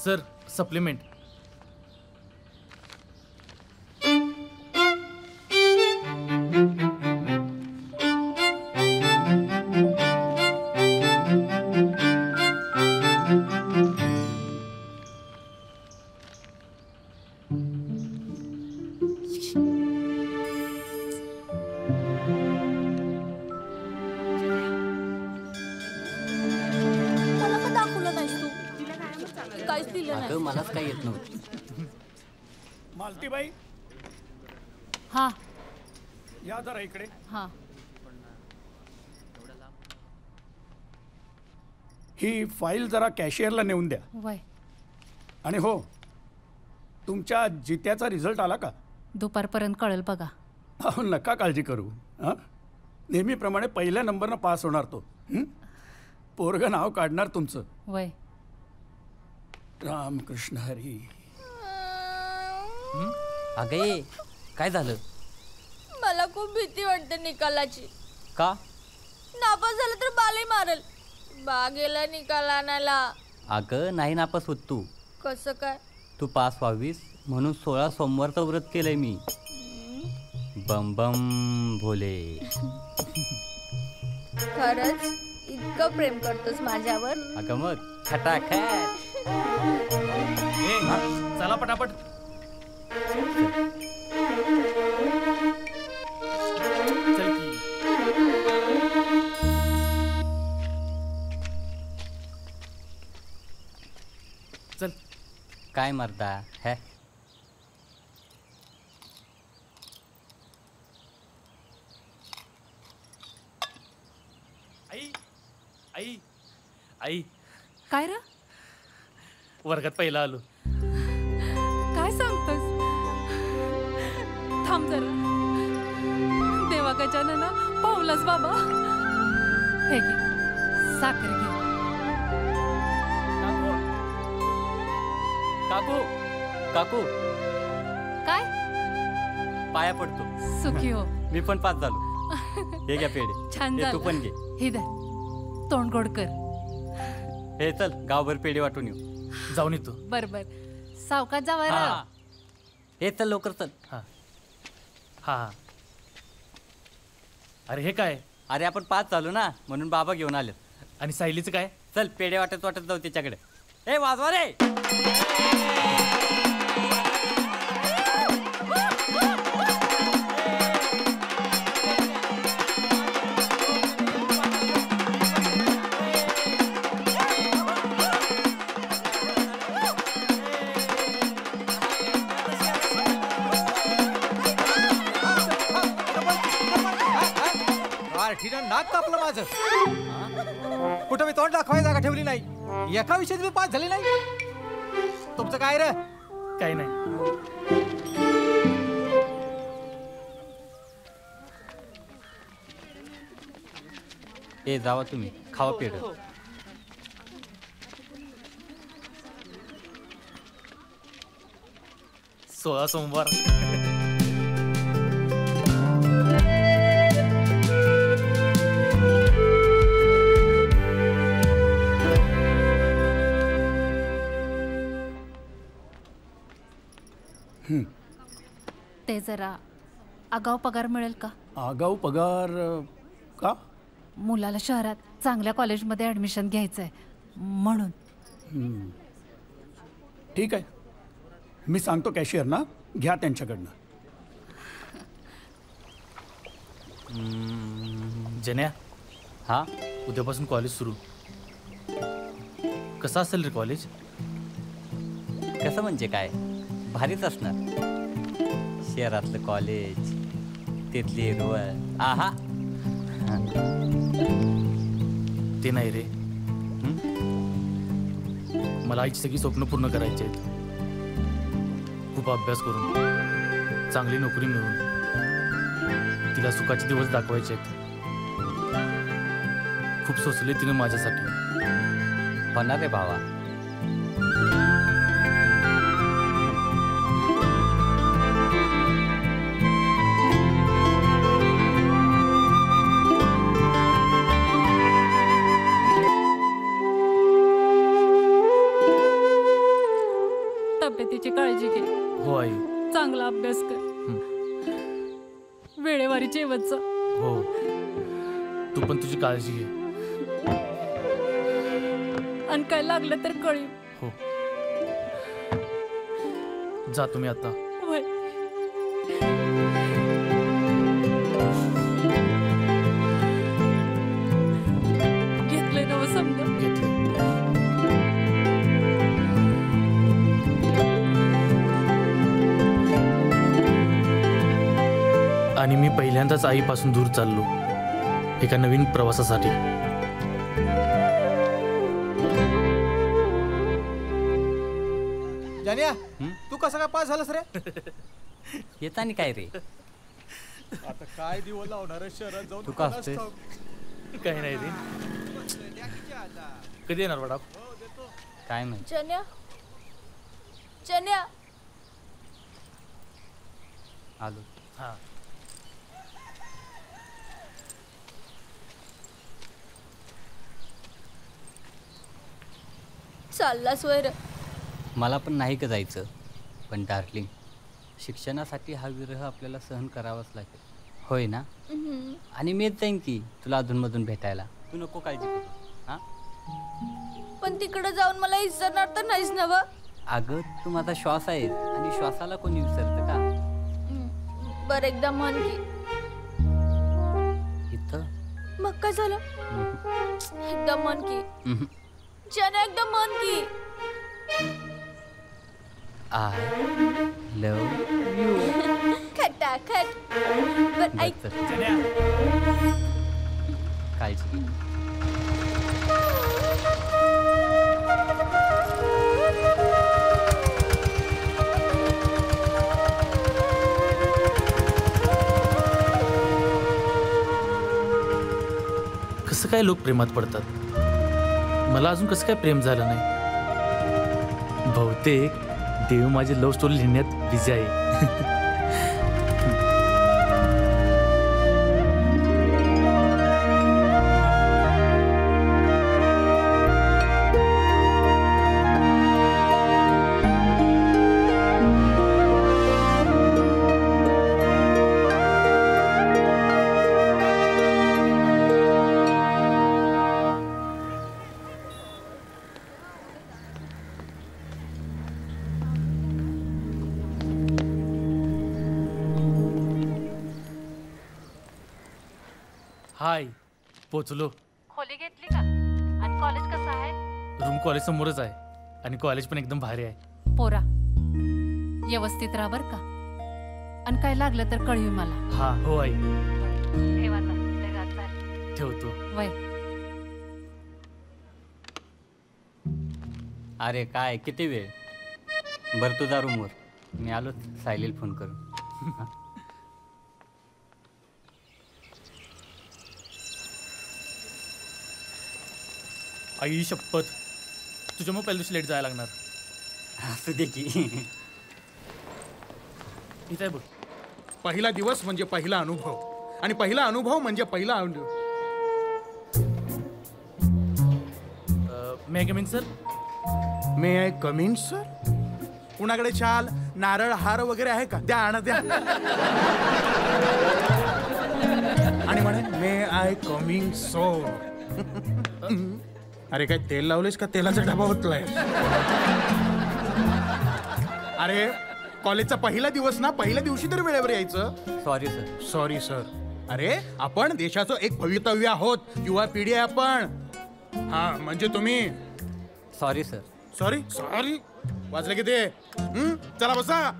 Sir supplement. मलाच काही येत नव्हतं. मालतीबाई, हा या जरा इकडे. हा. ही फाईल जरा कॅशियरला नेऊन द्या. वय आणि हो, तुमच्या जित्याचा रिझल्ट आला का? दुपारपर्यंत कळेल बघा. अहो नका काळजी करू. हां, नेहमीप्रमाणे पहिल्या नंबरनं पास होणार तो. पोरगं नाव काढणार तुमचं. वय रामकृष्ण हरी. अगे काय झालं? मला खूप भीती वाटते निकालाची. का? नापास झालं तर बाले मारल. बागेला निकाल आणायला. अगं नाही नापास होत तू. कसं काय? तू पास व्हावीस म्हणून 16 सोमवारचं व्रत केलंय मी. बम बम भोले. खरंच इतकं प्रेम करतोस माझ्यावर? अगं मग खटाखट. चला पटापट. चल की. चल. काय मर्दा है? आई आई आई काय रे? वर्गात पहिला आलो. काय सांगतोस? थांब जरा. देवा गजानना पावलास बाबा. हे घे साखर घे. काकू काकू काय? पाया पडतो. सुखी हो. मी पण पास झालो. हे घ्या पेढे. छान हे तू झालं. पण घे. हे धर. तोंड गोड कर. हे चल गावभर पेढे वाटून येऊ. जाऊन येतो. बर बर. सावकाश जावा. हा. हे चल लवकर चल. हा हा. अरे हे काय? अरे आपण पास झालो ना म्हणून बाबा घेऊन आले. आणि सायलीचं काय? चल पेढे वाटत वाटत जाऊ त्याच्याकडे. ए वाजवा रे. ठीनं नाक कापलं माझं. कुठं मी तोंड दाखवायची जागा ठेवली नाही. एका विषयात मी पास झाले नाही. तुमचं काय रे? काही नाही. ए जावा तुम्ही खावा पेढे. 16 सोमवार. ते जरा आगाऊ पगार मिळेल का? आगाऊ पगार का? मुलाला शहरात चांगल्या कॉलेजमध्ये ॲडमिशन घ्यायचं आहे म्हणून. ठीक आहे, मी सांगतो कॅशियरना, घ्या त्यांच्याकडनं. जन्या. हा उद्यापासून कॉलेज सुरू. कसं असेल रे कॉलेज? कसं म्हणजे काय? भारीच असणार. शहरातलं कॉलेज, तिथली हिरवळ. आहा. ते नाही रे. मला आईची सगळी स्वप्न पूर्ण करायची आहेत. खूप अभ्यास करून चांगली नोकरी मिळवून तिला सुखाचे दिवस दाखवायचे आहेत. खूप सोचले तिने माझ्यासाठी. होणार रे भावा. अभ्यास कर. वेळेवारी जेवतचा. हो, तू पण तुझी काळजी घे. आणि काय लागलं तर कळीव. हो, जा तुम्ही आता. वय. घेतलंय ना समजा. घेतलं. आणि मी पहिल्यांदाच आईपासून दूर चाललो एका नवीन प्रवासासाठी. जानिया तू कसं काय पास झालास रे? येतानी काय रे? आता काय दिवस लावणार शहरात जाऊन तू का असतेस? काही नाही रे. कधी येणार वडाप? काय माहिती. चन्या चन्या आलो. हां. चाललास वैर. मला पण नाही का जायचं, पण डार्लिंग शिक्षणासाठी हा विरह आपल्याला सहन करावाच लागेल, होय ना? आणि मी येत जाईन की तुला अधूनमधून भेटायला. तू नको काळजी करू. हां, पण तिकडे जाऊन मला विसरणार तर नाहीस ना व? अगं तू माझा श्वास आहे आणि श्वासाला कोणी विसरतं का? बर एकदा म्हण की. इथं मग काय झालं? एकदा म्हण की. चन्या एकदा म्हण की. I love you. खटाखट. बर ऐक. काळजी घे. कसं काय लोक प्रेमात पडतात? मला अजून कसं काय प्रेम झालं नाही? बहुतेक देव माझी लव्ह स्टोरी लिहिण्यात बिझी आहे. हाय, पोचलो. खोली घेतली का? आणि कॉलेज कसं आहे? रूम कॉलेज समोरच आहे आणि कॉलेज पण एकदम भारी आहे. पोरा व्यवस्थित राहा बर का. आणि काय लागलं तर कळवी मला. हा हो आई, ठेवा. ठेवतो. वय. अरे काय किती वेळ? बरं तुझा रूमवर मी आलो. सायलीला फोन करून. हां. आई शपथ, तुझ्या मग पहिल्या दिवशी लेट जायला लागणार. असू दे की. इथे आहे बघ. पहिला दिवस म्हणजे पहिला अनुभव, आणि पहिला अनुभव म्हणजे पहिला may come in sir? May I come in sir? कुणाकडे शाल, नारळ, हार वगैरे आहे का? द्या, आणा द्या. आणि म्हणे मे आय कमिंग सो. अरे काय तेल लावलेस का तेलाचा डबा होतलाय? अरे कॉलेजचा पहिला दिवस ना, पहिल्या दिवशी तर वेळेवर यायचं. Sorry sir. Sorry sir. अरे आपण देशाचं एक भवितव्य आहोत, युवा पिढी आहे आपण. हा म्हणजे तुम्ही. Sorry sir. सॉरी सॉरी वाजले की ते. चला बसा.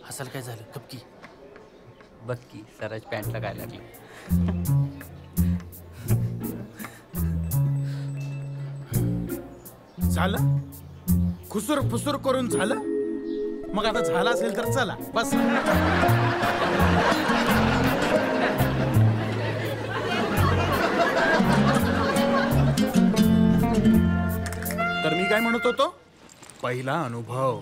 हसायला काय झालं? कपकी बघ की सराज पॅन्टला काय लागली. झालं खुसूर फुसूर करून झालं. मग आता झाला असेल तर चला बस. तर मी काय म्हणत होतो, पहिला अनुभव.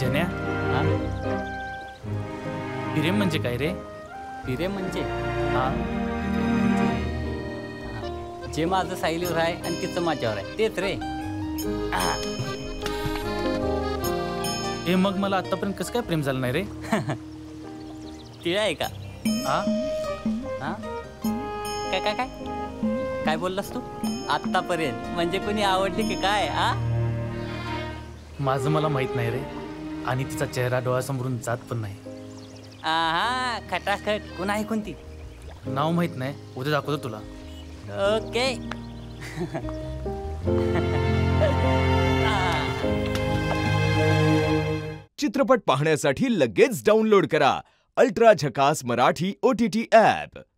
जन्या, हा प्रेम म्हणजे काय रे? प्रेम म्हणजे हा, जे माझं सायलीवर आहे आणि तिचं माझ्यावर आहे तेच रे. हे मग मला आतापर्यंत कसं काय प्रेम झालं नाही रे? तिळ आहे का? हा, हा काय काय काय काय बोललास तू? आत्तापर्यंत म्हणजे कोणी आवडली की काय? आ माझं मला माहित नाही रे, आणि तिचा चेहरा डोळ्यासमोरून जात पण नाही. हा खटाखट कोण आहे कोणती? नाव माहित नाही, उद्या दाखवतो तुला. ओके. चित्रपट पाहण्यासाठी लगेच डाउनलोड करा अल्ट्रा झकास मराठी OTT ॲप.